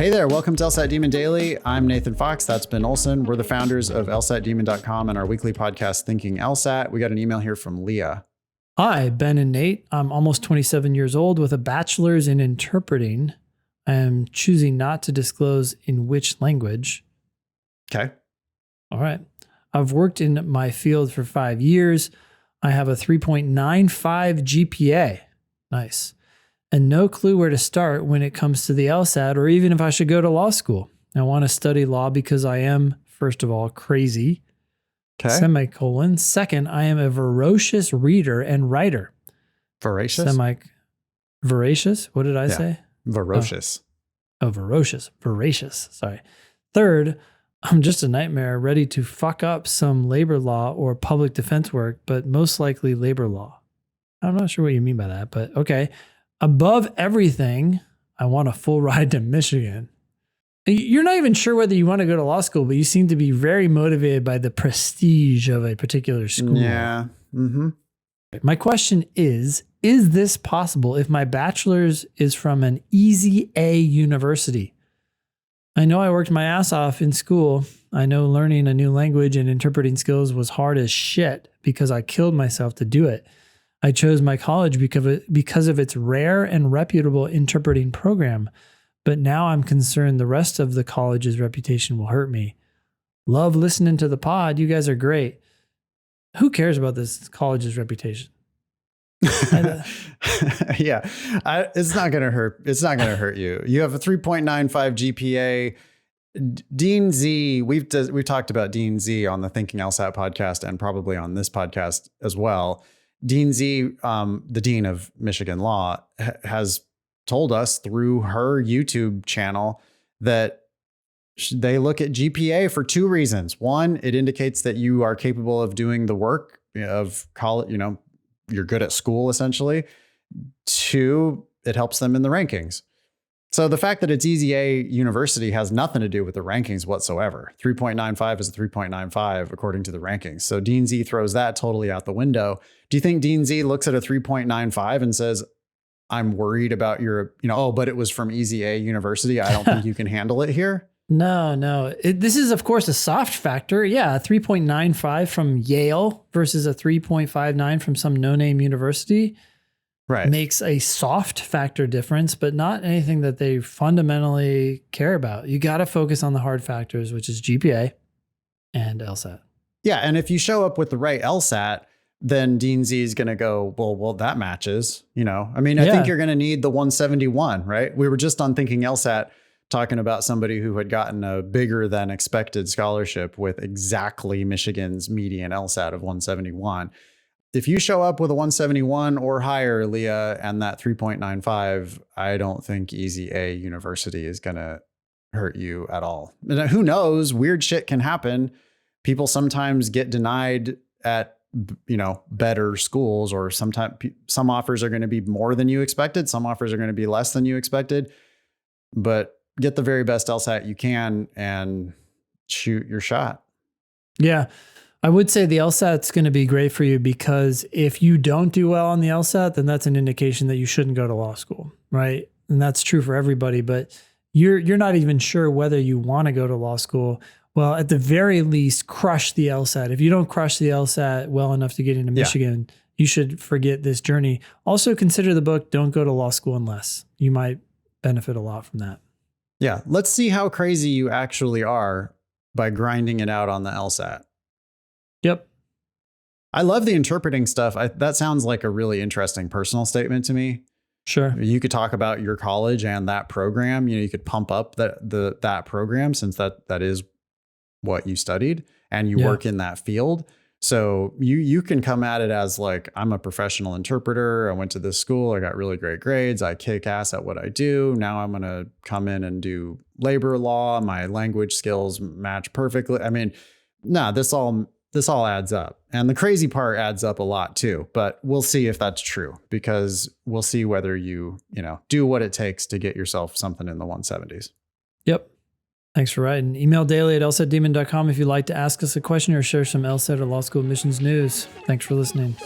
Hey there, welcome to LSAT Demon Daily. I'm Nathan Fox, that's Ben Olson. We're the founders of LSATdemon.com and our weekly podcast, Thinking LSAT. We got an email here from Leah. Hi, Ben and Nate. I'm almost 27 years old with a bachelor's in interpreting. I am choosing not to disclose in which language. Okay. All right. I've worked in my field for 5 years. I have a 3.95 GPA. Nice. And no clue where to start when it comes to the LSAT or even if I should go to law school. I want to study law because I am, first of all, crazy. Okay. Semicolon. Second, I am a voracious reader and writer. Voracious? Voracious? What did I say? Voracious. Oh, voracious. Sorry. Third, I'm just a nightmare ready to fuck up some labor law or public defense work, but most likely labor law. I'm not sure what you mean by that, but okay. Above everything, I want a full ride to Michigan. You're not even sure whether you want to go to law school, but you seem to be very motivated by the prestige of a particular school. Yeah. Mm-hmm. My question is this possible if my bachelor's is from an easy A university? I know I worked my ass off in school. I know learning a new language and interpreting skills was hard as shit because I killed myself to do it. I chose my college because of its rare and reputable interpreting program, but now I'm concerned the rest of the college's reputation will hurt me. Love listening to the pod. You guys are great. Who cares about this college's reputation? Yeah, it's not going to hurt. It's not going to hurt you. You have a 3.95 GPA. Dean Z, we've talked about Dean Z on the Thinking LSAT podcast and probably on this podcast as well. Dean Z, the Dean of Michigan Law, has told us through her YouTube channel that they look at GPA for two reasons. One, it indicates that you are capable of doing the work of college, you're good at school essentially. Two, it helps them in the rankings. So the fact that it's Easy A University has nothing to do with the rankings whatsoever. 3.95 is a 3.95 according to the rankings. So Dean Z throws that totally out the window. Do you think Dean Z looks at a 3.95 and says, I'm worried about your, but it was from Easy A University. I don't think you can handle it here. No. This is, of course, a soft factor. Yeah, a 3.95 from Yale versus a 3.59 from some no-name university. Right. Makes a soft factor difference, but not anything that they fundamentally care about. You got to focus on the hard factors, which is GPA and LSAT. Yeah. And if you show up with the right LSAT, then Dean Z is going to go, well, that matches, I think you're going to need the 171, right? We were just on Thinking LSAT talking about somebody who had gotten a bigger than expected scholarship with exactly Michigan's median LSAT of 171. If you show up with a 171 or higher, Leah, and that 3.95, I don't think Easy A University is going to hurt you at all. And who knows? Weird shit can happen. People sometimes get denied at, better schools, or sometimes some offers are going to be more than you expected. Some offers are going to be less than you expected, but get the very best LSAT you can and shoot your shot. Yeah. I would say the LSAT's going to be great for you because if you don't do well on the LSAT, then that's an indication that you shouldn't go to law school, right? And that's true for everybody, but you're not even sure whether you want to go to law school. Well, at the very least, crush the LSAT. If you don't crush the LSAT well enough to get into Michigan, you should forget this journey. Also consider the book, Don't Go to Law School Unless. You might benefit a lot from that. Yeah. Let's see how crazy you actually are by grinding it out on the LSAT. Yep. I love the interpreting stuff. That sounds like a really interesting personal statement to me. Sure. You could talk about your college and that program. You could pump up that program since that is what you studied and you work in that field. So you can come at it as like, I'm a professional interpreter. I went to this school. I got really great grades. I kick ass at what I do. Now I'm going to come in and do labor law. My language skills match perfectly. This all adds up. And the crazy part adds up a lot too, but we'll see if that's true because we'll see whether you do what it takes to get yourself something in the 170s. Yep. Thanks for writing. Email daily@lsatdemon.com if you'd like to ask us a question or share some LSAT or law school admissions news. Thanks for listening.